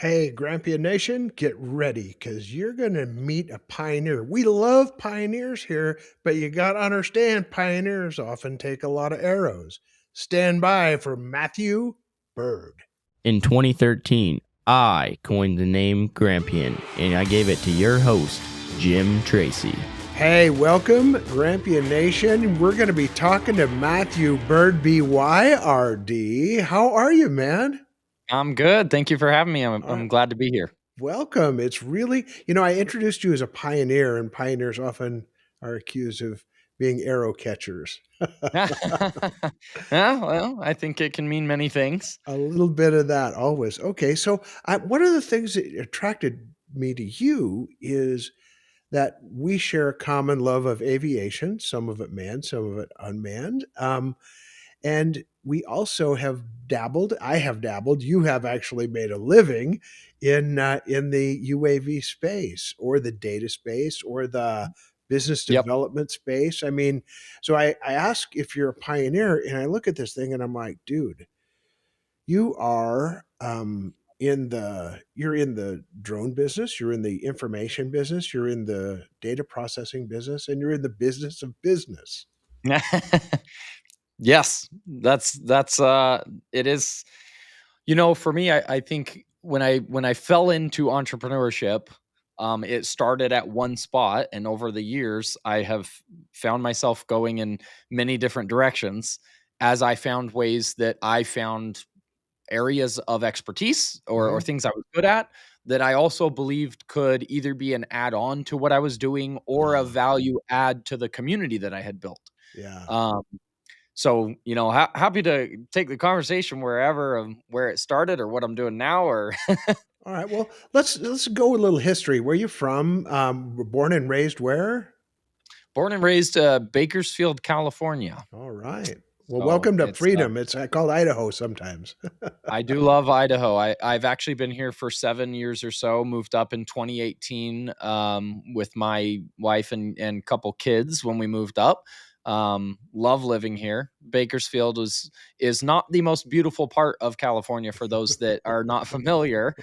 Hey, Grampian Nation, get ready because you're going to meet a pioneer. We love pioneers here, but you got to understand pioneers often take a lot of arrows. Stand by for Matthew Byrd. In 2013, I coined the name Grampian, and I gave it to your host, Jim Tracy. Hey, welcome, Grampian Nation. We're going to be talking to Matthew Byrd, BYRD. How are you, man? I'm good. Thank you for having me. I'm glad to be here. Welcome. It's really, I introduced you as a pioneer, and pioneers often are accused of being arrow catchers. Yeah, well, I think it can mean many things. A little bit of that always. Okay, so one of the things that attracted me to you is that we share a common love of aviation, some of it manned, some of it unmanned. And we also have dabbled. I have dabbled. You have actually made a living in the UAV space, or the data space, or the business Yep. development space. I mean, so I ask if you're a pioneer, and I look at this thing, and I'm like, dude, you are you're in the drone business, you're in the information business, you're in the data processing business, and you're in the business of business. Yes, that's it is. For me, I think when I fell into entrepreneurship, it started at one spot, and over the years, I have found myself going in many different directions as I found ways that I found areas of expertise or Mhm. things I was good at that I also believed could either be an add-on to what I was doing or a Ah, value add to the community that I had built. yeah. Um, so, happy to take the conversation wherever where it started or what I'm doing now or All right. Well, let's go a little history. Where you from? Born and raised where? born and raised Bakersfield, California. All right. Well, So welcome to it's freedom. It's called Idaho sometimes. I do love Idaho. I've actually been here for 7 years or so. Moved up in 2018 with my wife and couple kids when we moved up. Love living here. Bakersfield is not the most beautiful part of California for those that are not familiar.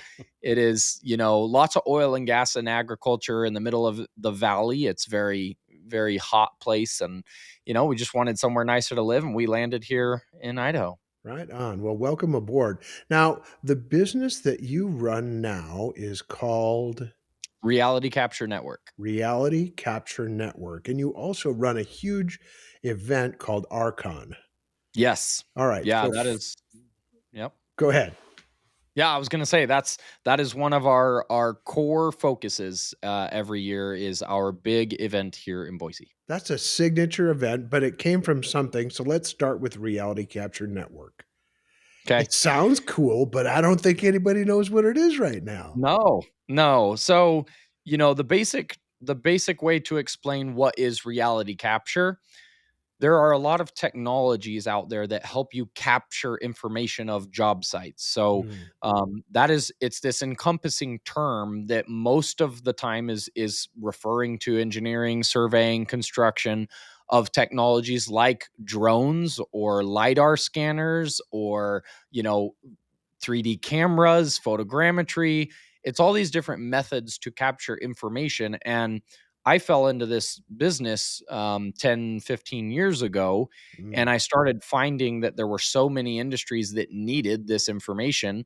It is, lots of oil and gas and agriculture in the middle of the valley. It's very hot place, and we just wanted somewhere nicer to live, and we landed here in Idaho. Right on. Well, welcome aboard. Now, the business that you run now is called Reality Capture Network. Reality Capture Network, and you also run a huge event called Archon. Yes. All right. Yeah, So that is yep. go ahead. Yeah, I was gonna say that is one of our core focuses every year is our big event here in Boise. That's a signature event, but it came from something. So let's start with Reality Capture Network. Okay. It sounds cool, but I don't think anybody knows what it is right now. No, no. So, the basic way to explain what is reality capture, there are a lot of technologies out there that help you capture information of job sites. So Mm, it's this encompassing term that most of the time is referring to engineering, surveying, construction of technologies like drones or lidar scanners or 3D cameras, photogrammetry. It's all these different methods to capture information. And I fell into this business 10, 15 years ago, mm. and I started finding that there were so many industries that needed this information.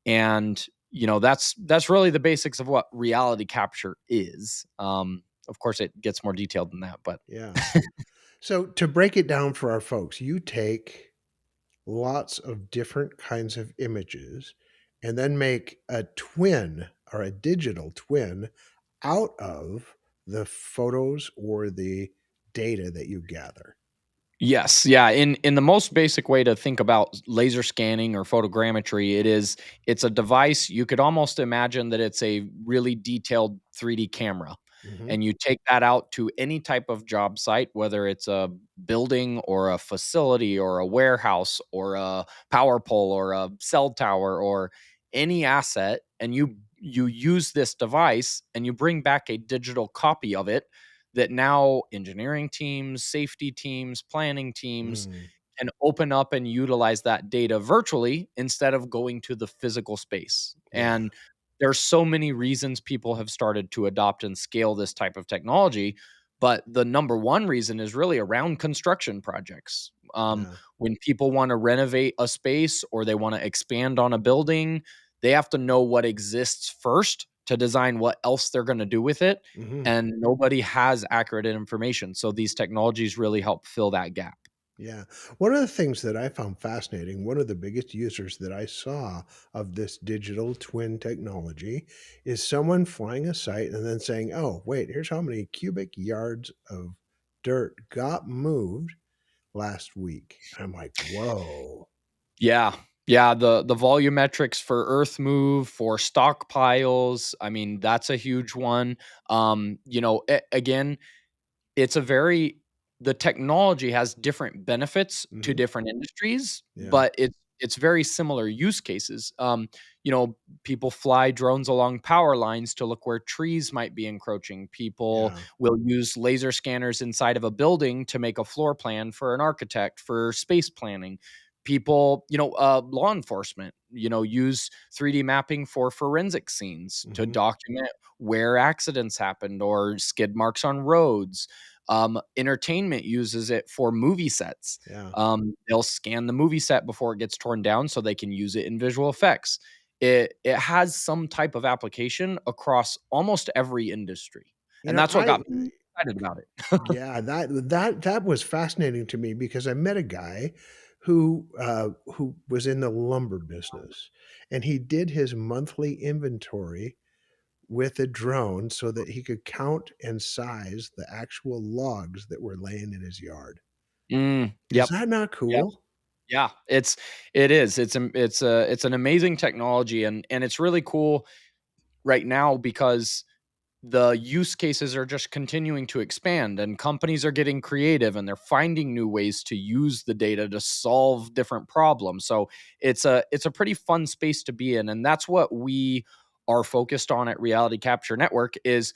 And, that's really the basics of what reality capture is. Of course, it gets more detailed than that, but Yeah. So to break it down for our folks, you take lots of different kinds of images and then make a twin or a digital twin out of the photos or the data that you gather. yes, yeah. In the most basic way to think about laser scanning or photogrammetry, it's a device. You could almost imagine that it's a really detailed 3D camera. Mhm. And you take that out to any type of job site, whether it's a building or a facility or a warehouse or a power pole or a cell tower or any asset, and you use this device and you bring back a digital copy of it that now engineering teams, safety teams, planning teams Mm. and open up and utilize that data virtually instead of going to the physical space. Yeah. And there's so many reasons people have started to adopt and scale this type of technology, but the number one reason is really around construction projects. Yeah. When people want to renovate a space or they want to expand on a building, they have to know what exists first to design what else they're going to do with it. Mhm. And nobody has accurate information. So these technologies really help fill that gap. Yeah. One of the things that I found fascinating, one of the biggest users that I saw of this digital twin technology is someone flying a site and then saying, "Oh, wait, here's how many cubic yards of dirt got moved last week." I'm like, "Whoa." Yeah. Yeah, the volumetrics for earth move, for stockpiles, I mean, that's a huge one. Again, it's a very the technology has different benefits to Mhm. different industries, Yeah. but it's very similar use cases. You know, people fly drones along power lines to look where trees might be encroaching. People Yeah. will use laser scanners inside of a building to make a floor plan for an architect for space planning. People, law enforcement, use 3D mapping for forensic scenes to Mhm. document where accidents happened or skid marks on roads. Entertainment uses it for movie sets. Yeah. They'll scan the movie set before it gets torn down so they can use it in visual effects. It has some type of application across almost every industry, You and know, that's what got me excited about it. yeah, that was fascinating to me because I met a guy who was in the lumber business, and he did his monthly inventory with a drone so that he could count and size the actual logs that were laying in his yard. Is Yep, that not yep, cool? yeah. It is. It's an amazing technology, and it's really cool right now because the use cases are just continuing to expand and companies are getting creative and they're finding new ways to use the data to solve different problems. So it's a pretty fun space to be in, and that's what we are focused on at Reality Capture Network is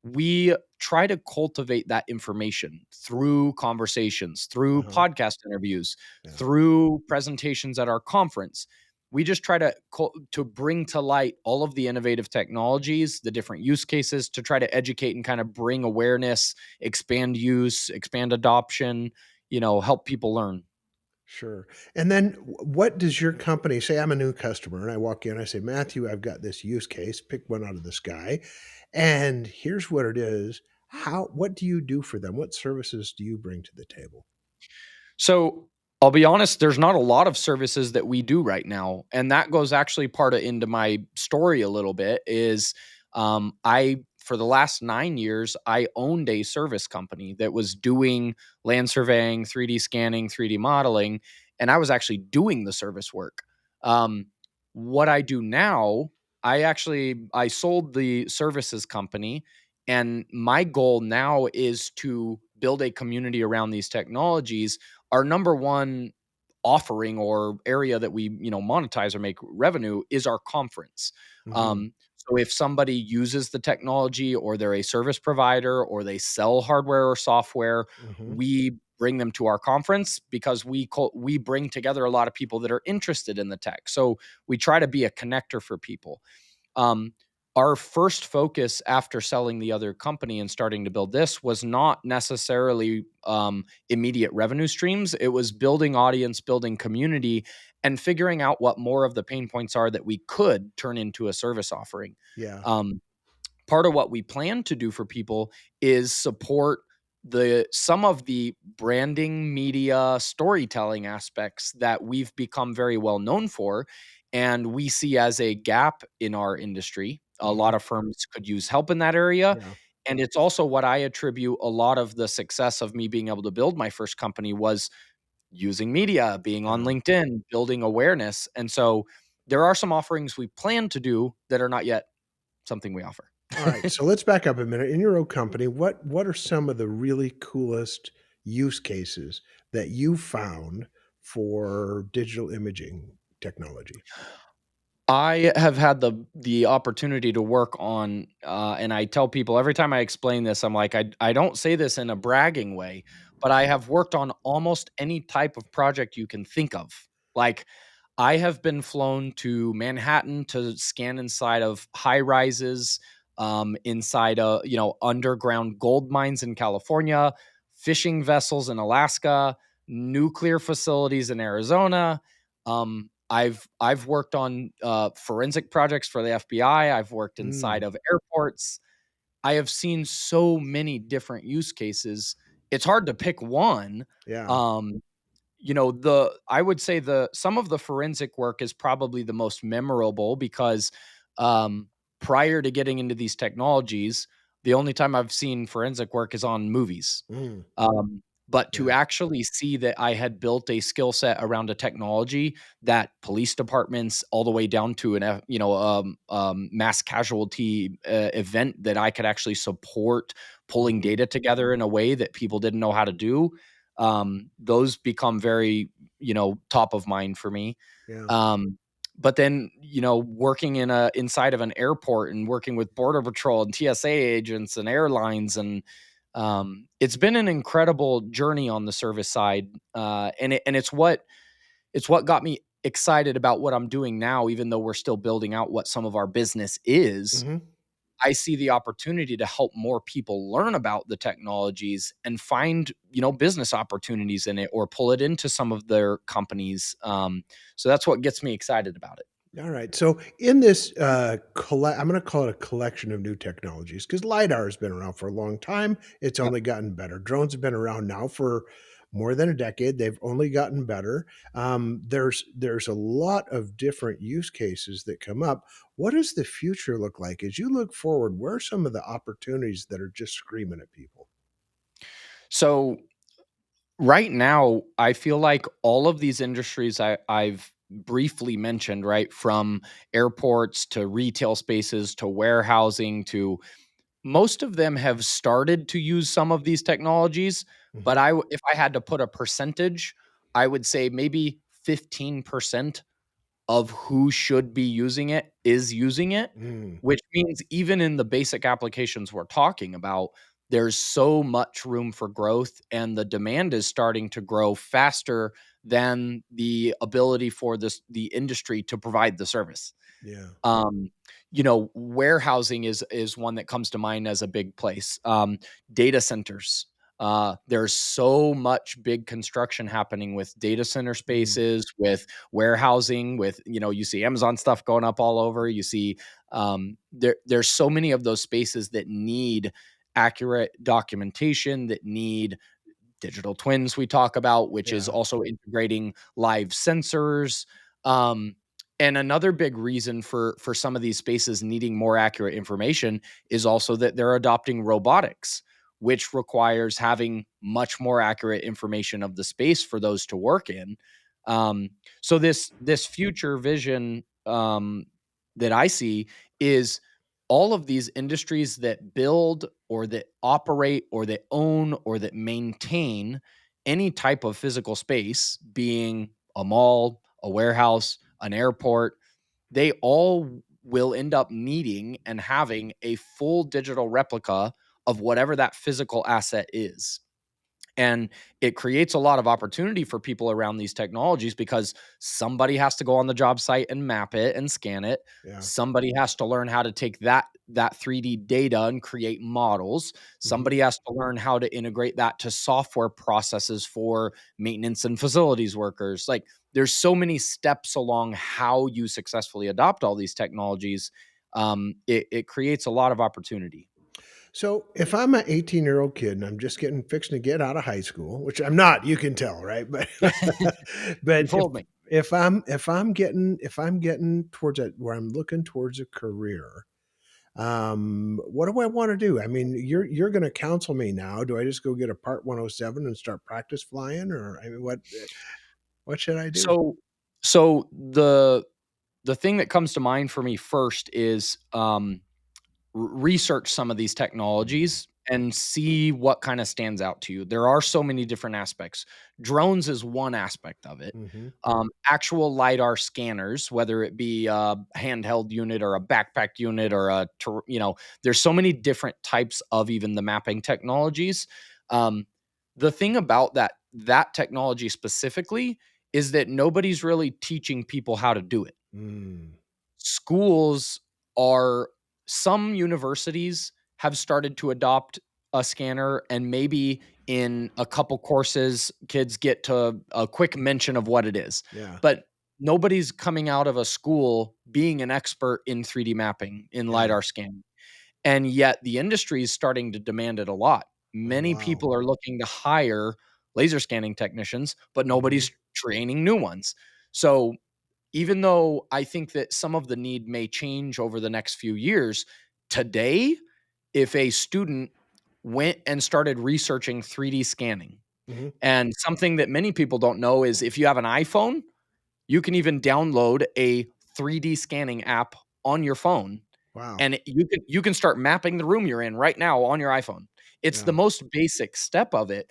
we try to cultivate that information through conversations, through Uh-huh. podcast interviews, Yeah. through presentations at our conference. We just try to bring to light all of the innovative technologies, the different use cases to try to educate and kind of bring awareness, expand use, expand adoption, help people learn. Sure. And then what does your company say? I'm a new customer and I walk in, I say, Matthew, I've got this use case, pick one out of the sky. And here's what it is. What do you do for them? What services do you bring to the table? So I'll be honest, there's not a lot of services that we do right now. And that goes actually part of into my story a little bit is for the last 9 years, I owned a service company that was doing land surveying, 3D scanning, 3D modeling, and I was actually doing the service work. Um, what I do now, I sold the services company, and my goal now is to build a community around these technologies. Our number one offering or area that we monetize or make revenue is our conference. Hmm. So if somebody uses the technology or they're a service provider or they sell hardware or software, Hmm. we bring them to our conference because we bring together a lot of people that are interested in the tech. So we try to be a connector for people. um, our first focus after selling the other company and starting to build this was not necessarily immediate revenue streams. It was building audience, building community, and figuring out what more of the pain points are that we could turn into a service offering. Yeah. Um, Part of what we plan to do for people is support the some of the branding, media, storytelling aspects that we've become very well known for and we see as a gap in our industry. A lot Hmm. of firms could use help in that area, Yeah. and it's also what I attribute a lot of the success of me being able to build my first company was using media, being on Yeah. LinkedIn, building awareness. And so there are some offerings we plan to do that are not yet something we offer. All right. So let's back up a minute. In your own company, what are some of the really coolest use cases that you found for digital imaging technology? I have had the opportunity to work on, and I tell people every time I explain this, I'm like, I don't say this in a bragging way, but I have worked on almost any type of project you can think of. Like, I have been flown to Manhattan to scan inside of high rises, inside underground gold mines in California, fishing vessels in Alaska, nuclear facilities in Arizona. I've worked on forensic projects for the FBI. I've worked inside Mm, of airports. I have seen so many different use cases. It's hard to pick one. yeah. Um, the I would say the some of the forensic work is probably the most memorable because um, prior to getting into these technologies, the only time I've seen forensic work is on movies. Mm, But to yeah. actually see that I had built a skill set around a technology that police departments, all the way down to mass casualty event, that I could actually support pulling Mhm. data together in a way that people didn't know how to do, those become very, top of mind for me. Yeah. Um, but then, working inside of an airport and working with border patrol and TSA agents and airlines, and it's been an incredible journey on the service side, and it's what got me excited about what I'm doing now, even though we're still building out what some of our business is. Mhm. I see the opportunity to help more people learn about the technologies and find, business opportunities in it, or pull it into some of their companies. So that's what gets me excited about it. All right. So in this, I'm going to call it a collection of new technologies because lidar has been around for a long time. It's Yep. only gotten better. Drones have been around now for more than a decade. They've only gotten better. There's a lot of different use cases that come up. What does the future look like as you look forward? Where are some of the opportunities that are just screaming at people? So right now, I feel like all of these industries I've briefly mentioned, right, from airports to retail spaces to warehousing to, most of them have started to use some of these technologies. But Hmm. if I had to put a percentage, I would say maybe 15% of who should be using it is using it, Mm, which means even in the basic applications we're talking about, there's so much room for growth, and the demand is starting to grow faster than the ability for the industry to provide the service. yeah. Um, Warehousing is one that comes to mind as a big place. Data centers. There's so much big construction happening with data center Mm, spaces, with warehousing, with, you see Amazon stuff going up all over. You see, there's so many of those spaces that need accurate documentation, that need digital twins we talk about, which is yeah. also integrating live sensors. Um, and another big reason for some of these spaces needing more accurate information is also that they're adopting robotics, which requires having much more accurate information of the space for those to work in. So this future vision, that I see, is all of these industries that build or that operate or that own or that maintain any type of physical space, being a mall, a warehouse, an airport, they all will end up needing and having a full digital replica of whatever that physical asset is. And it creates a lot of opportunity for people around these technologies, because somebody has to go on the job site and map it and scan it. Yeah. Somebody has to learn how to take that 3D data and create models. Hmm. Somebody has to learn how to integrate that to software processes for maintenance and facilities workers. Like, there's so many steps along how you successfully adopt all these technologies. It creates a lot of opportunity. So if I'm an 18-year-old kid and I'm just getting fixing to get out of high school, which I'm not, you can tell, right? But You but fooled me. if I'm getting towards it where I'm looking towards a career, what do I want to do? I mean, you're going to counsel me now. Do I just go get a Part 107 and start practice flying, or I mean, what should I do? So so the thing that comes to mind for me first is, research some of these Mhm. technologies and see what kind of stands out to you. There are so many different aspects. Drones is one aspect of it. Mhm. Actual lidar scanners, whether it be a handheld unit or a backpack unit or there's so many different types of even the mapping technologies. Um, The thing about that technology specifically is that nobody's really teaching people how to do it. Mm, Schools are Some universities have started to adopt a scanner, and maybe in a couple courses kids get to a quick mention of what it is. yeah, But nobody's coming out of a school being an expert in 3D mapping, in yeah. lidar scanning, and yet the industry is starting to demand it a lot. Oh, Many wow. people are looking to hire laser scanning technicians, but Mhm, nobody's training new ones. So even though I think that some of the need may change over the next few years, today, if a student went and started researching 3D scanning, mhm. and something that many people don't know is if you have an iPhone, you can even download a 3D scanning app on your phone, Wow. and you can start mapping the room you're in right now on your iPhone. It's Yeah. the most basic step of it,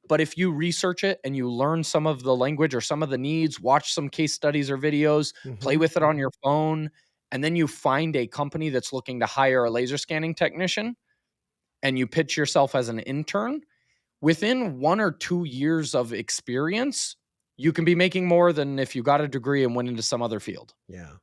but if you research it and you learn some of the language or some of the needs, watch some case studies or videos, play Mhm. with it on your phone, and then you find a company that's looking to hire a laser scanning technician and you pitch yourself as an intern, within 1 or 2 years of experience, you can be making more than if you got a degree and went into some other field. Yeah.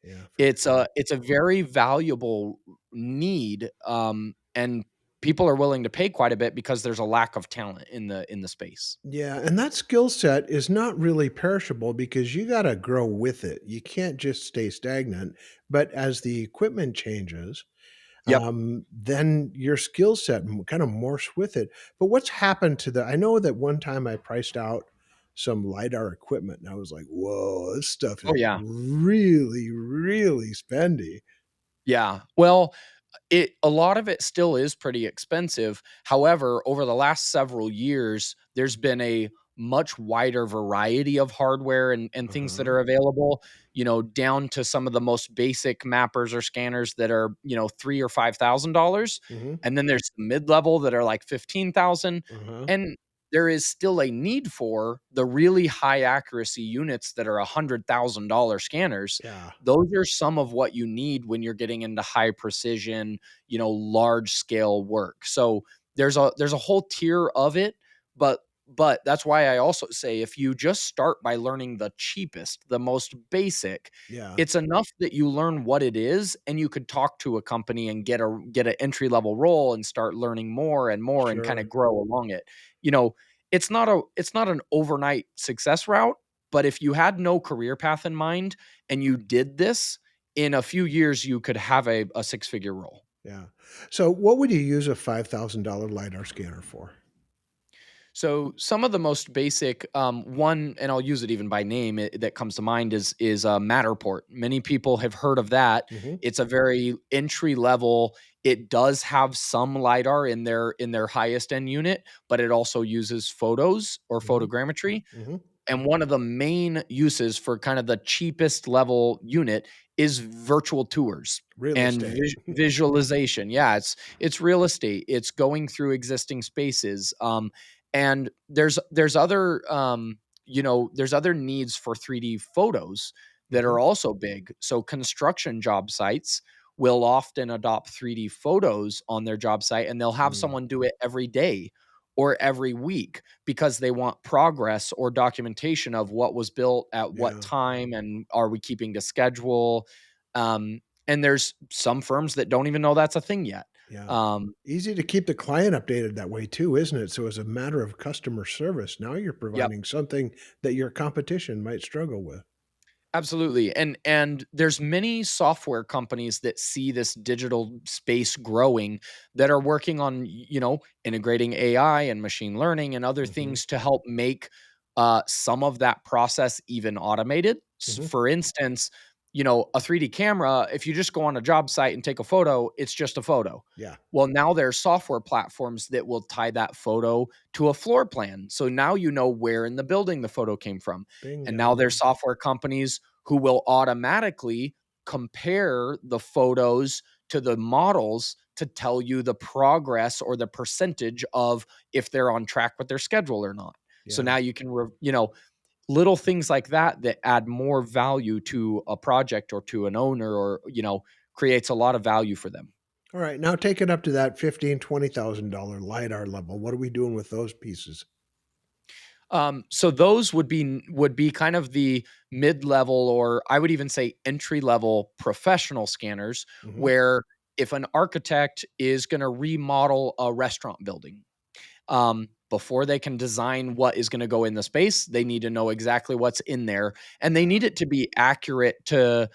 Yeah, for It's sure. a very valuable need, and people are willing to pay quite a bit because there's a lack of talent in the space. Yeah, and that skill set is not really perishable because you gotta grow with it. You can't just stay stagnant, but as the equipment changes, Yep. then your skill set kind of morphs with it. But what's happened to the I know that one time I priced out some LiDAR equipment, and I was like, "Whoa, this stuff Oh, is yeah. really, really spendy." Yeah. Well, it a lot of it still is pretty expensive. However, over the last several years, there's been a much wider variety of hardware and things that Uh-huh. are available, down to some of the most basic mappers or scanners that are, 3 or $5,000. Mhm. And then there's the mid-level that are like 15,000. Uh-huh. And there is still a need for the really high accuracy units that are $100,000 scanners. Yeah. Those are some of what you need when you're getting into high precision, large scale work. So there's a whole tier of it, but that's why I also say if you just start by learning the cheapest, the most basic, Yeah. it's enough that you learn what it is and you could talk to a company and get an entry level role and start learning more and more and kind Sure. of grow along it. You know, it's not an overnight success route, but if you had no career path in mind and you did this, in a few years you could have a six-figure role. Yeah. So what would you use a $5,000 LiDAR scanner for? So some of the most basic one, and I'll use it even by name, that comes to mind is Matterport. Many people have heard of that. Mhm. It's a very entry level. It does have some lidar in their highest end unit, but it also uses photos or Mhm. photogrammetry. Mhm. And one of the main uses for kind of the cheapest level unit is virtual tours Real and estate. visualization. Yeah, it's real estate. It's going through existing spaces. And there's other needs for 3D photos that Mhm. are also big. So construction job sites will often adopt 3D photos on their job site, and they'll have Mm. someone do it every day or every week because they want progress or documentation of what was built at what Yeah. time and are we keeping to schedule. And there's some firms that don't even know that's a thing yet. Yeah. um, Easy to keep the client updated that way too, isn't it? So as a matter of customer service, now you're yep. providing something that your competition might struggle with. Absolutely. And there's many software companies that see this digital space growing that are working on, integrating AI and machine learning and other Mhm. things to help make some of that process even automated. Mhm. For instance, a 3D camera, if you just go on a job site and take a photo, it's just a photo. Yeah. Well, now there's software platforms that will tie that photo to a floor plan. So now you know where in the building the photo came from. And now Bingo. there's software companies who will automatically compare the photos to the models to tell you the progress or the percentage of if they're on track with their schedule or not. So Yeah. now you can, little things like that that add more value to a project or to an owner or, creates a lot of value for them. All right, now take it up to that $15,000-$20,000 lidar level. What are we doing with those pieces? So those would be kind of the mid-level, or I would even say entry-level professional scanners, Hmm. where if an architect is going to remodel a restaurant building, before they can design what is going to go in the space, they need to know exactly what's in there, and they Yeah. need it to be accurate to,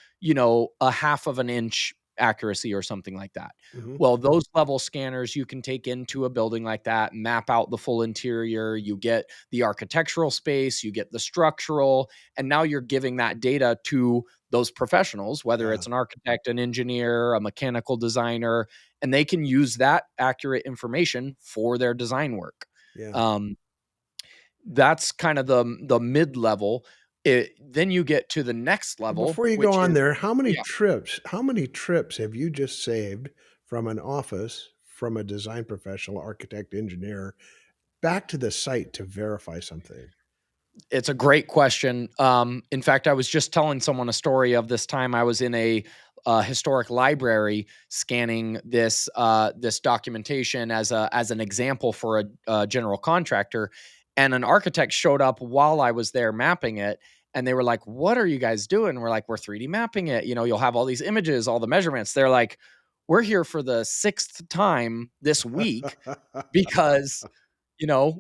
a half of an inch accuracy or something like that. Hmm. Well, those level scanners you can take into a building like that, map out the full interior, you get the architectural space, you get the structural, and now you're giving that data to those professionals, whether Yeah. it's an architect, an engineer, a mechanical designer, and they can use that accurate information for their design work. Yeah. Um, that's kind of the mid level. Then you get to the next Well, level, before you go which on is there, yeah, how many trips have you just saved from an office, from a design professional, architect, engineer, back to the site to verify something? it's a great question. In fact, I was just telling someone a story of this time I was in a historic library scanning this documentation as an example for a general contractor, and an architect showed up while I was there mapping it, and they were like, "What are you guys doing?" We're like, "We're 3D mapping it. You'll have all these images, all the measurements." They're like, "We're here for the sixth time this week because."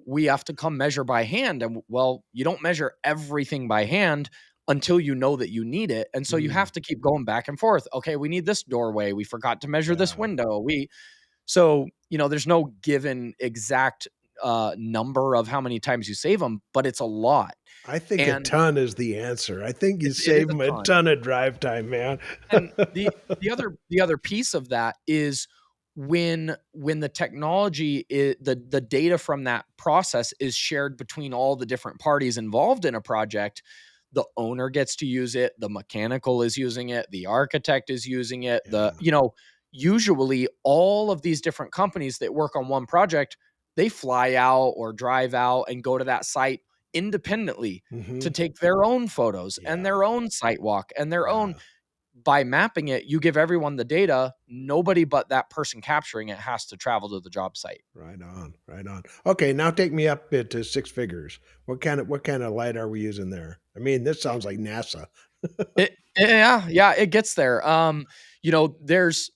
We have to come measure by hand. And well, you don't measure everything by hand until you know that you need it. And so you Mm, have to keep going back and forth. Okay, we need this doorway. We forgot to measure this yeah. window. There's no given exact number of how many times you save them, but it's a lot. I think a And ton is the answer. I think you it is save a them a ton. ton of drive time, man. And the other piece of that is when the technology the data from that process is shared between all the different parties involved in a project, the owner gets to use it, the mechanical is using it, the architect is using it, Yeah. usually all of these different companies that work on one project, they fly out or drive out and go to that site independently to Mhm. take their own photos and Yeah, their own site walk and their own. yeah. By mapping it, you give everyone the data. Nobody but that person capturing it has to travel to the job site. Right on, right on. Okay, now take me up to 6 figures. What kind of light are we using there? I mean, this sounds like NASA. Yeah, it gets there. There's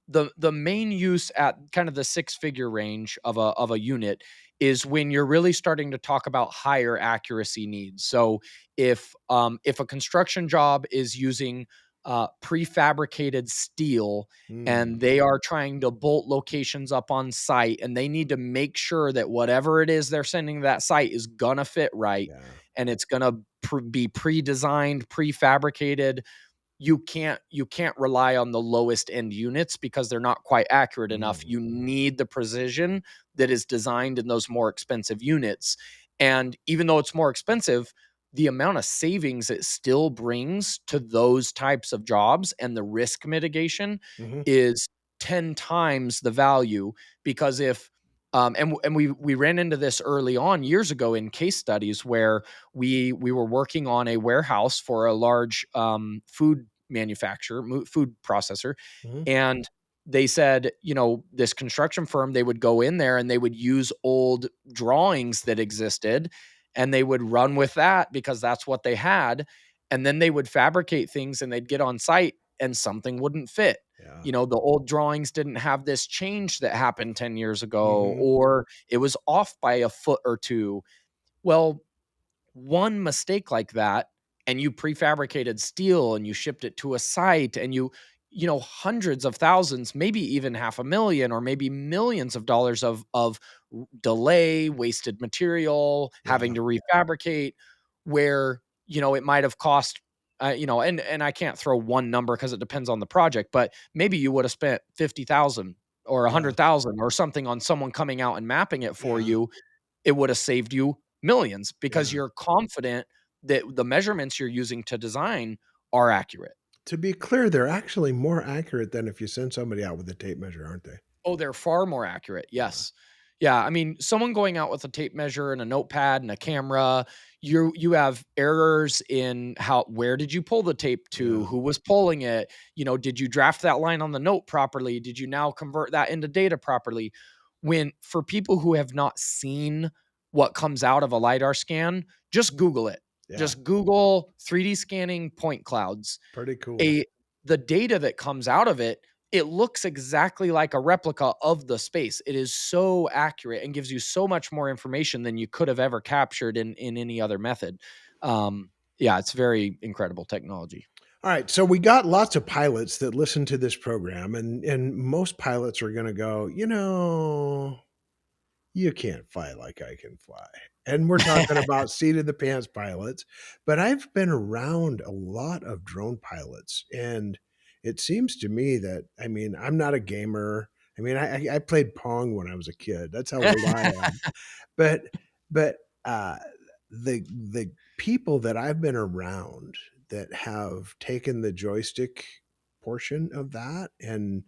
the main use at kind of the six-figure range of a unit is when you're really starting to talk about higher accuracy needs. So if a construction job is using prefabricated steel, Mm, and they are trying to bolt locations up on site, and they need to make sure that whatever it is they're sending to that site is gonna fit right, yeah. and it's gonna be pre-designed, prefabricated. You can't rely on the lowest end units because they're not quite accurate enough. Mm, You need the precision that is designed in those more expensive units. And even though it's more expensive, the amount of savings it still brings to those types of jobs and the risk mitigation mhm, is 10 times the value. Because if and we ran into this early on years ago in case studies where we were working on a warehouse for a large food manufacturer, food processor, mhm. and they said, this construction firm, they would go in there and they would use old drawings that existed, and they would run with that because that's what they had, and then they would fabricate things and they'd get on site and something wouldn't fit. Yeah. The old drawings didn't have this change that happened 10 years ago, Mhm. or it was off by a foot or two. Well, one mistake like that, and you prefabricated steel and you shipped it to a site, and hundreds of thousands, maybe even half a million or maybe millions of dollars of delay, wasted material, having Yeah, to refabricate, where it might have cost and I can't throw one number because it depends on the project, but maybe you would have spent 50,000 or yeah, 100,000 or something on someone coming out and mapping it for yeah, you. It would have saved you millions because yeah. you're confident that the measurements you're using to design are accurate. To be clear, they're actually more accurate than if you send somebody out with a tape measure, aren't they? Oh, they're far more accurate. Yeah. Yes. Yeah, I mean, someone going out with a tape measure and a notepad and a camera, you have errors in how where did you pull the tape to? Yeah, Who was pulling it? Did you draft that line on the note properly? Did you now convert that into data properly? When for people who have not seen what comes out of a lidar scan, just Google it. yeah, Just Google 3D scanning point clouds. pretty cool. A The data that comes out of it, it looks exactly like a replica of the space. It is so accurate and gives you so much more information than you could have ever captured in any other method. Um, yeah, it's very incredible technology. All right, so we got lots of pilots that listen to this program, and most pilots are gonna go, you can't fly like I can fly. And we're talking about seat of the pants pilots, but I've been around a lot of drone pilots, and it seems to me that, I mean, I'm not a gamer. I mean, I played Pong when I was a kid. That's how old I am. But but, the people that I've been around that have taken the joystick portion of that and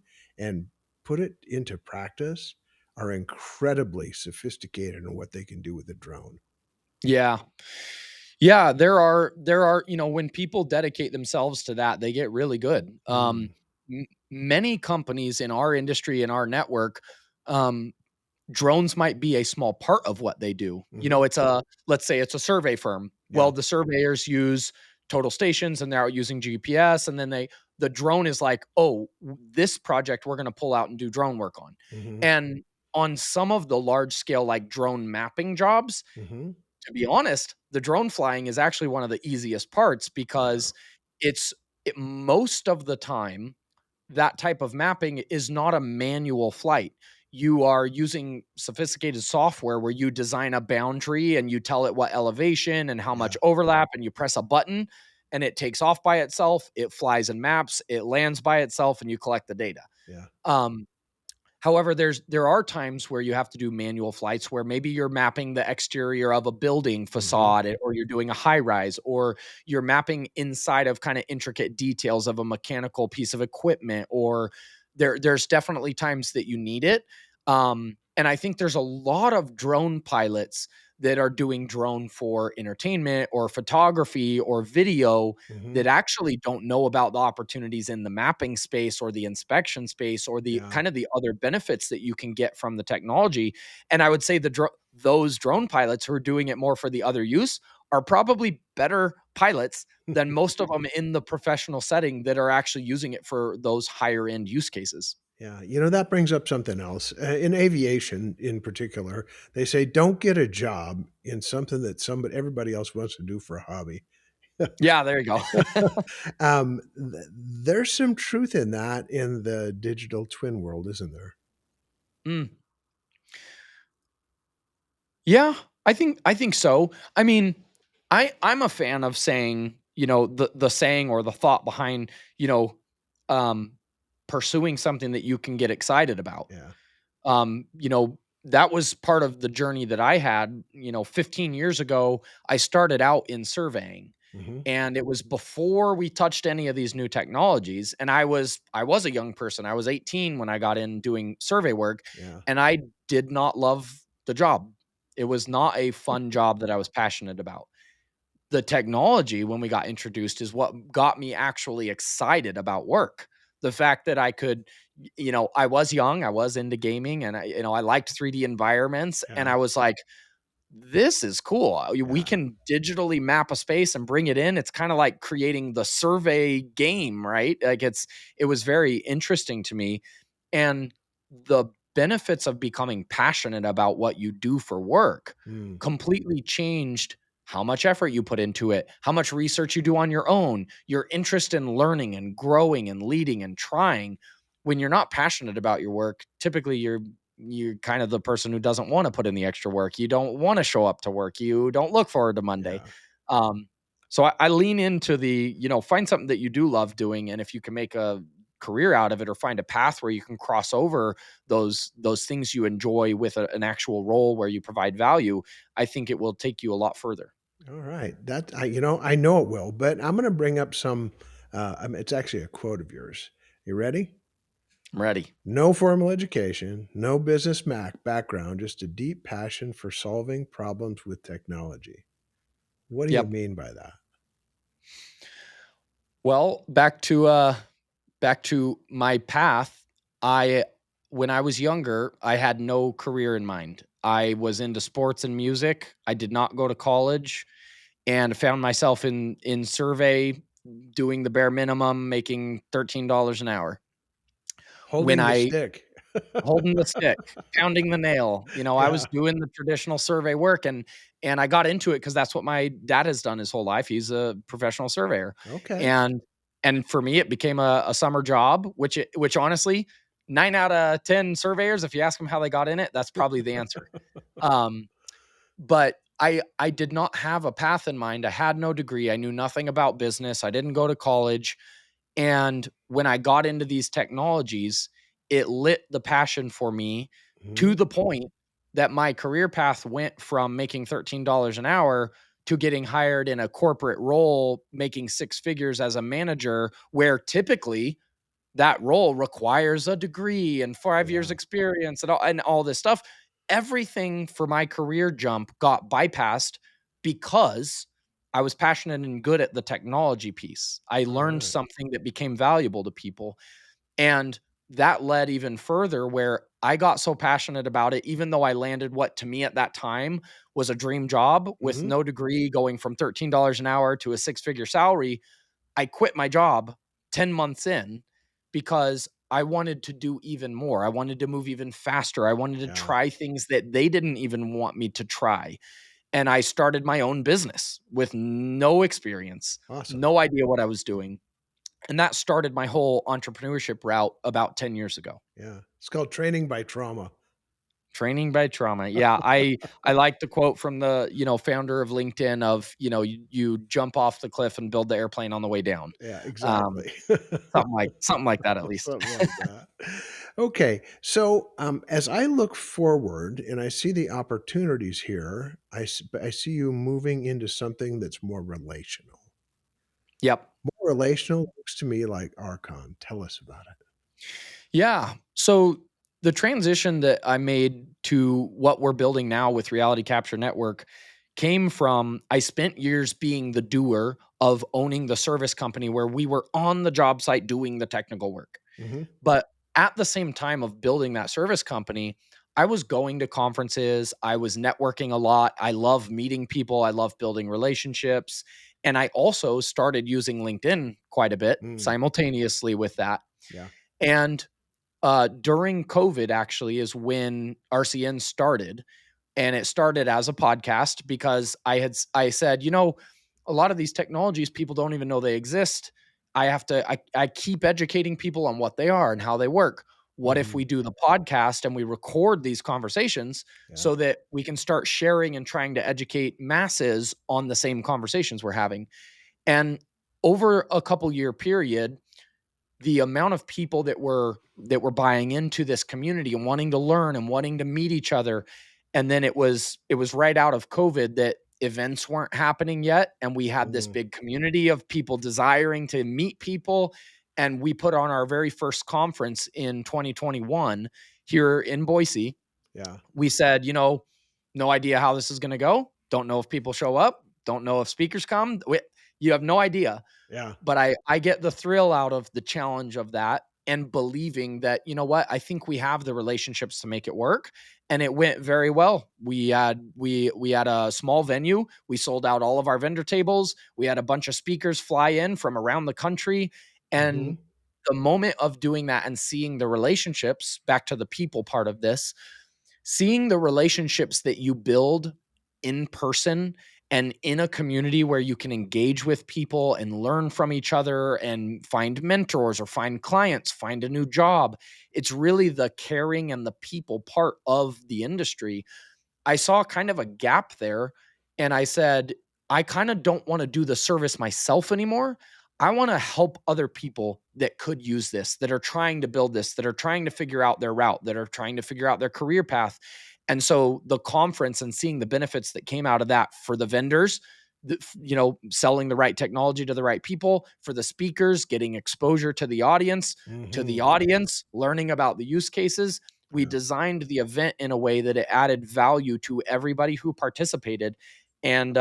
put it into practice are incredibly sophisticated in what they can do with a drone. Yeah. Yeah, there are, when people dedicate themselves to that, they get really good. Mm, Many companies in our industry, in our network, um, drones might be a small part of what they do. mhm, Let's say it's a survey firm. yeah, Well, the surveyors use total stations and they're out using GPS, and then the drone is like, "Oh, this project we're going to pull out and do drone work on." mhm, And on some of the large scale like drone mapping jobs, mhm, to be honest, the drone flying is actually one of the easiest parts yeah, because most of the time that type of mapping is not a manual flight. You are using sophisticated software where you design a boundary and you tell it what elevation and how yeah, much overlap, and you press a button and it takes off by itself, it flies and maps, it lands by itself, and you collect the data. yeah, Um, However, there are times where you have to do manual flights where maybe you're mapping the exterior of a building mhm, facade, or you're doing a high rise, or you're mapping inside of kind of intricate details of a mechanical piece of equipment, or there's definitely times that you need it. And I think there's a lot of drone pilots that are doing drone for entertainment or photography or video mhm, that actually don't know about the opportunities in the mapping space or the inspection space or the yeah. kind of the other benefits that you can get from the technology. And I would say those drone pilots who are doing it more for the other use are probably better pilots than most of them in the professional setting that are actually using it for those higher end use cases. Yeah, that brings up something else. In aviation, in particular, they say don't get a job in something that everybody else wants to do for a hobby. Yeah, there you go. There's some truth in that in the digital twin world, isn't there? Mm. Yeah, I think so. I mean, I'm a fan of saying, the saying or the thought behind, you know, um, pursuing something that you can get excited about. Yeah. That was part of the journey that I had. 15 years ago, I started out in surveying, Mhm. and it was before we touched any of these new technologies. And I was a young person. I was 18 when I got in doing survey work, Yeah. and I did not love the job. It was not a fun job that I was passionate about. The technology, when we got introduced, is what got me actually excited about work. The fact that I could, I was young, I was into gaming, and I liked 3D environments, and Yeah. I was like, this is cool. We Yeah. can digitally map a space and bring it in. It's kind of like creating the survey game, right? Like it was very interesting to me. And the benefits of becoming passionate about what you do for work Mm. completely changed how much effort you put into it, how much research you do on your own, your interest in learning and growing and leading and trying. When you're not passionate about your work, typically you're kind of the person who doesn't want to put in the extra work. You don't want to show up to work. You don't look forward to Monday. Yeah. Um, so I lean into find something that you do love doing, and if you can make a career out of it or find a path where you can cross over those things you enjoy with an actual role where you provide value, I think it will take you a lot further. All right. I know it will, but I'm gonna bring up some, it's actually a quote of yours. You ready? I'm ready. No formal education, no business background, just a deep passion for solving problems with technology. What do you Yep. mean by that? Well, back to my path. I When I was younger, I had no career in mind. I was into sports and music. I did not go to college and found myself in survey doing the bare minimum, making $13 an hour. When Holding the I stick. Holding the stick, pounding the nail, I was Yeah. doing the traditional survey work, and I got into it because that's what my dad has done his whole life. He's a professional surveyor, Okay. and for me, it became a summer job, which honestly, 9 out of 10 surveyors, if you ask them how they got in it, that's probably the answer. Um, but I did not have a path in mind. I had no degree. I knew nothing about business. I didn't go to college. And when I got into these technologies, it lit the passion for me to Mhm. the point that my career path went from making $13 an hour to getting hired in a corporate role, making six figures as a manager, where typically that role requires a degree and 5 years Yeah. experience and all this stuff. Everything for my career jump got bypassed because I was passionate and good at the technology piece. I learned Alright. something that became valuable to people, and that led even further where I got so passionate about it, even though I landed what to me at that time was a dream job with Mhm. no degree, going from $13 an hour to a six-figure salary. I quit my job 10 months in because I wanted to do even more. I wanted to move even faster. I wanted to Yeah. try things that they didn't even want me to try. And I started my own business with no experience, Awesome. no idea what I was doing. And that started my whole entrepreneurship route about 10 years ago. Yeah. It's called training by trauma. Training by trauma. Yeah, I like the quote from the, founder of LinkedIn of, you jump off the cliff and build the airplane on the way down. Yeah, Um, exactly. something like that at least. Something like that. Okay, so, as I look forward and I see the opportunities here, I see you moving into something that's more relational. Yep. More relational looks to me like Archon. Tell us about it. Yeah. So the transition that I made to what we're building now with Reality Capture Network came from I spent years being the doer of owning the service company where we were on the job site doing the technical work. Mhm. But at the same time of building that service company, I was going to conferences, I was networking a lot. I love meeting people, I love building relationships. And I also started using LinkedIn quite a bit Mm, simultaneously with that. yeah. And during COVID actually is when RCN started, and it started as a podcast because I said, a lot of these technologies people don't even know they exist. I keep educating people on what they are and how they work. What if we Mhm. do the podcast and we record these conversations Yeah. so that we can start sharing and trying to educate masses on the same conversations we're having? And over a couple year period, the amount of people that were buying into this community and wanting to learn and wanting to meet each other. And then it was right out of COVID that events weren't happening yet, and we had this Mhm. big community of people desiring to meet people. And we put on our very first conference in 2021 here in Boise. Yeah. We said, no idea how this is going to go, don't know if people show up, don't know if speakers come. You have no idea, Yeah. but I get the thrill out of the challenge of that and believing that, what, I think we have the relationships to make it work. And it went very well. We had a small venue. We sold out all of our vendor tables. We had a bunch of speakers fly in from around the country. And Mhm. the moment of doing that and seeing the relationships, back to the people part of this, seeing the relationships that you build in person and in a community where you can engage with people and learn from each other and find mentors or find clients, find a new job. It's really the caring and the people part of the industry. I saw kind of a gap there, and I said, I kind of don't want to do the service myself anymore. I want to help other people that could use this, that are trying to build this, that are trying to figure out their route, that are trying to figure out their career path. And so the conference and seeing the benefits that came out of that for the vendors selling the right technology to the right people, for the speakers, getting exposure to the audience, learning about the use cases. We Yeah. designed the event in a way that it added value to everybody who participated. And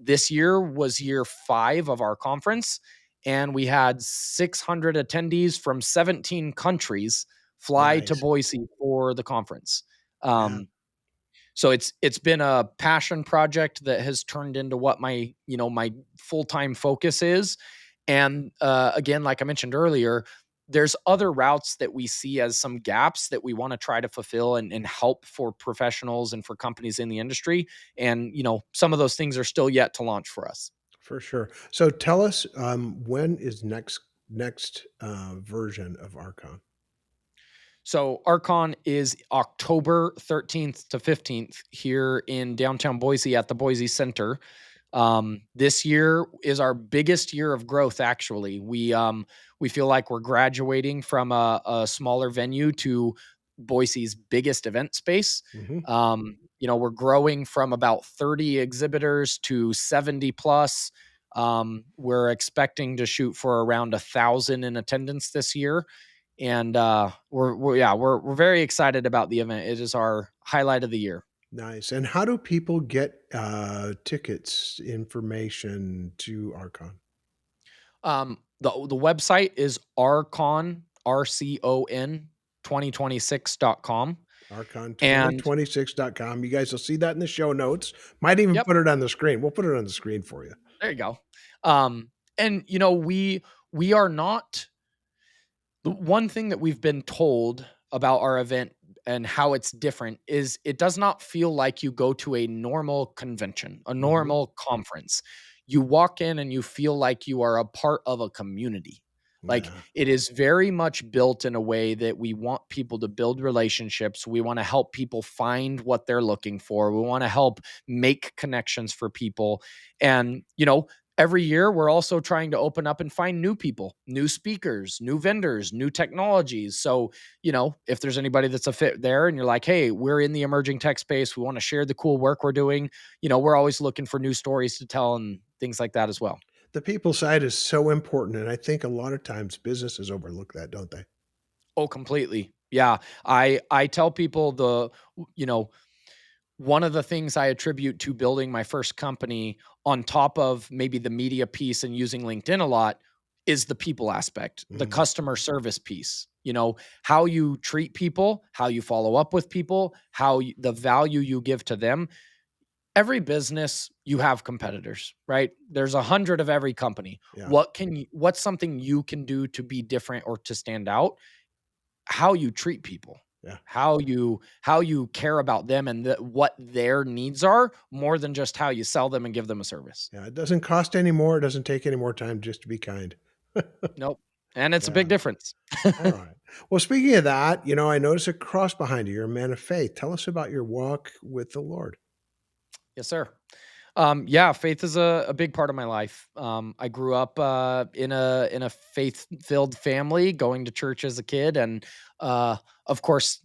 this year was year 5 of our conference, and we had 600 attendees from 17 countries fly to Nice. Boise for the conference. Yeah. So it's been a passion project that has turned into what my full-time focus is. And again, like I mentioned earlier, there's other routes that we see as some gaps that we want to try to fulfill and help for professionals and for companies in the industry. And some of those things are still yet to launch for us. For sure. So tell us, when is next version of Archon? So Archon is October 13th to 15th here in downtown Boise at the Boise Center. This year is our biggest year of growth. Actually, we feel like we're graduating from a smaller venue to Boise's biggest event space. Mhm. We're growing from about 30 exhibitors to 70 plus. We're expecting to shoot for around 1,000 in attendance this year, and we're very excited about the event. It is our highlight of the year. Nice. And how do people get, tickets, information to Archon? The website is Archon, RCON 2026.com. And Archon2026.com. You guys will see that in the show notes. Might even yep, put it on the screen. We'll put it on the screen for you. there you go. And we are not. The one thing that we've been told about our event and how it's different is it does not feel like you go to a normal convention, a Mhm. normal conference. You walk in and you feel like you are a part of a community. Like, Yeah. it is very much built in a way that we want people to build relationships. We want to help people find what they're looking for. We want to help make connections for people. And, every year we're also trying to open up and find new people, new speakers, new vendors, new technologies. So, if there's anybody that's a fit there and you're like, hey, we're in the emerging tech space, we want to share the cool work we're doing, we're always looking for new stories to tell and things like that as well. The people side is so important, and I think a lot of times businesses overlook that, don't they? Oh, completely. Yeah. I tell people you know, one of the things I attribute to building my first company, on top of maybe the media piece and using LinkedIn a lot, is the people aspect, the Mhm. customer service piece. How you treat people, how you follow up with people, the value you give to them. Every business, you have competitors, right? There's 100 of every company. Yeah. What's something you can do to be different or to stand out? How you treat people, Yeah. how you care about them and what their needs are, more than just how you sell them and give them a service. Yeah. It doesn't cost any more. It doesn't take any more time just to be kind. Nope. And it's a Yeah. big difference. All right. Well, speaking of that, I notice a cross behind you. You're a man of faith. Tell us about your walk with the Lord. Yes, sir. Yeah, faith is a big part of my life. I grew up in a faith filled family, going to church as a kid, and uh, of course,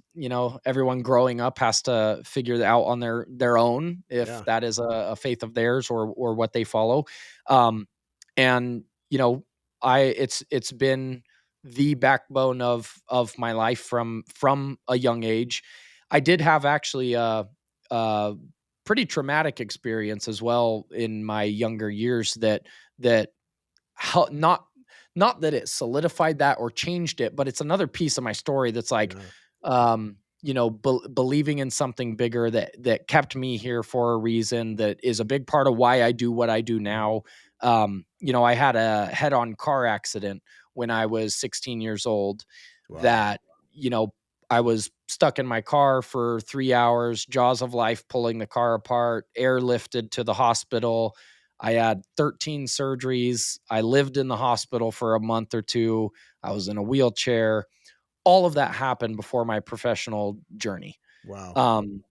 everyone growing up has to figure that out on their own, if Yeah. that is a faith of theirs or what they follow. Um, and it's been the backbone of my life from a young age. I did have actually a pretty traumatic experience as well in my younger years that not that it solidified that or changed it, but it's another piece of my story that's like, Yeah. believing in something bigger that kept me here for a reason, that is a big part of why I do what I do Mhm. now. I had a head-on car accident when I was 16 years old Wow. that, you know, I was stuck in my car for 3 hours, jaws of life pulling the car apart, airlifted to the hospital. I had 13 surgeries. I lived in the hospital for a month or two. I was in a wheelchair. All of that happened before my professional journey. Wow. Um,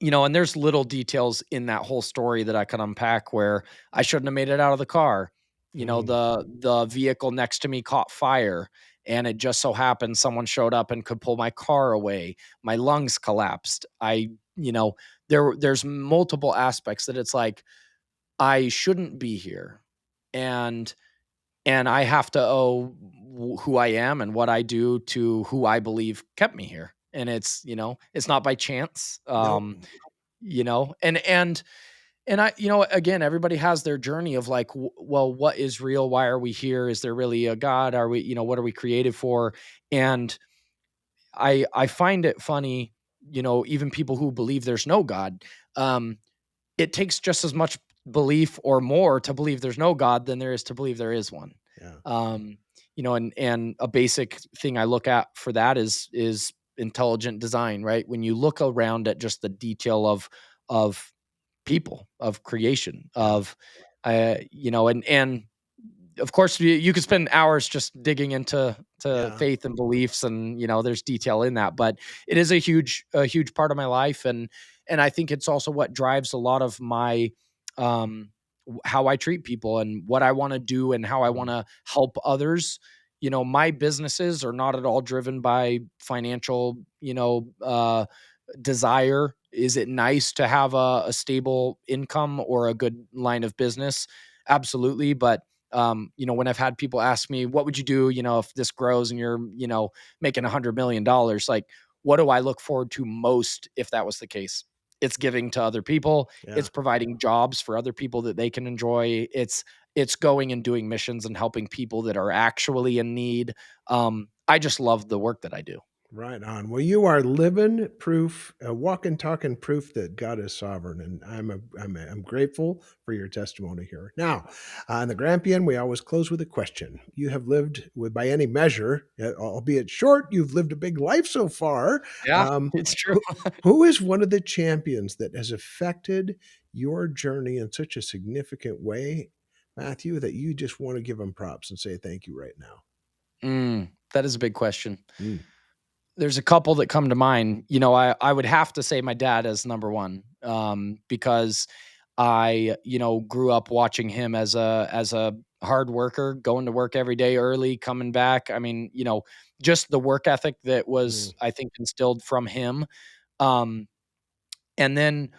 and there's little details in that whole story that I could unpack where I shouldn't have made it out of the car. Mm. The vehicle next to me caught fire, and it just so happened someone showed up and could pull my car away. My lungs collapsed. You know, there's multiple aspects that it's like I shouldn't be here. And I have to owe who I am and what I do to who I believe kept me here. And it's, it's not by chance. Nope. You know, and I, again, everybody has their journey of like, well, what is real? Why are we here? Is there really a God? Are we, what are we created for? And I find it funny, even people who believe there's no God, um, it takes just as much belief or more to believe there's no God than there is to believe there is one. Yeah. Um, and a basic thing I look at for that is intelligent design, right? When you look around at just the detail of people, of creation, Yeah. of and of course you could spend hours just digging into Yeah. faith and beliefs, and there's detail in that, but it is a huge part of my life, and I think it's also what drives a lot of my um how I treat people and what I want to do and how I want Mm. to help others. My businesses are not at all driven by financial desire. Is it nice to have a stable income or a good line of business? Absolutely. But when I've had people ask me, what would you do, if this grows and you're, making $100 million, like, what do I look forward to most if that was the case? It's giving to other people. Yeah. It's providing jobs for other people that they can enjoy. It's going and doing missions and helping people that are actually in need. I just love the work that I do. Right on. Well, you are living proof, walking, talking proof that God is sovereign, and I'm grateful for your testimony here. Now, on the Grampian, we always close with a question. You have lived with, by any measure, albeit short, you've lived a big life so far. Yeah, Um, it's true. who is one of the champions that has affected your journey in such a significant way, Matthew, that you just want to give them props and say thank you right now? That is a big question. Mm, There's a couple that come to mind. I would have to say my dad as number one, because I, grew up watching him as a hard worker, going to work every day early, coming back. I mean, just the work ethic that was, mm, I think, instilled from him. Um, and then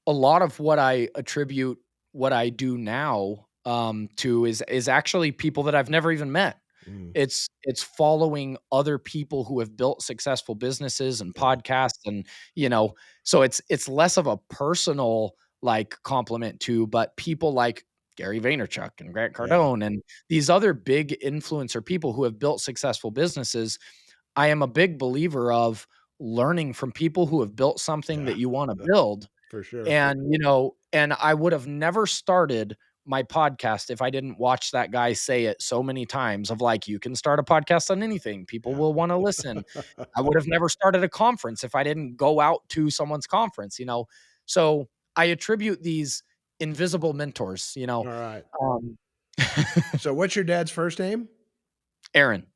a lot of what I attribute what I do now to is actually people that I've never even met. mm. It's following other people who have built successful businesses and Yeah, podcasts, and so it's less of a personal like compliment to, but people like Gary Vaynerchuk and Grant yeah, Cardone and these other big influencer people who have built successful businesses. I am a big believer of learning from people who have built something yeah, that you want to build. for sure. And I would have never started my podcast if I didn't watch that guy say it so many times of like, you can start a podcast on anything. People Yeah. will want to listen. I would have never started a conference if I didn't go out to someone's conference. So I attribute these invisible mentors. All right. Um, So what's your dad's first name? Aaron.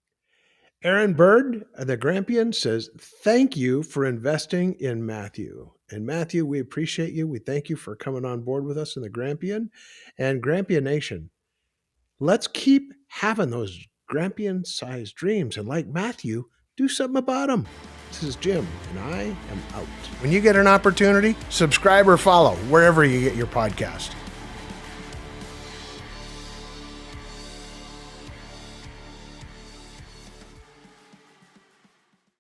Aaron Byrd, the Grampian, says, thank you for investing in Matthew. And Matthew, we appreciate you. We thank you for coming on board with us in the Grampian. And Grampian Nation, let's keep having those Grampian sized dreams. And like Matthew, do something about them. This is Jim, and I am out. When you get an opportunity, subscribe or follow wherever you get your podcast.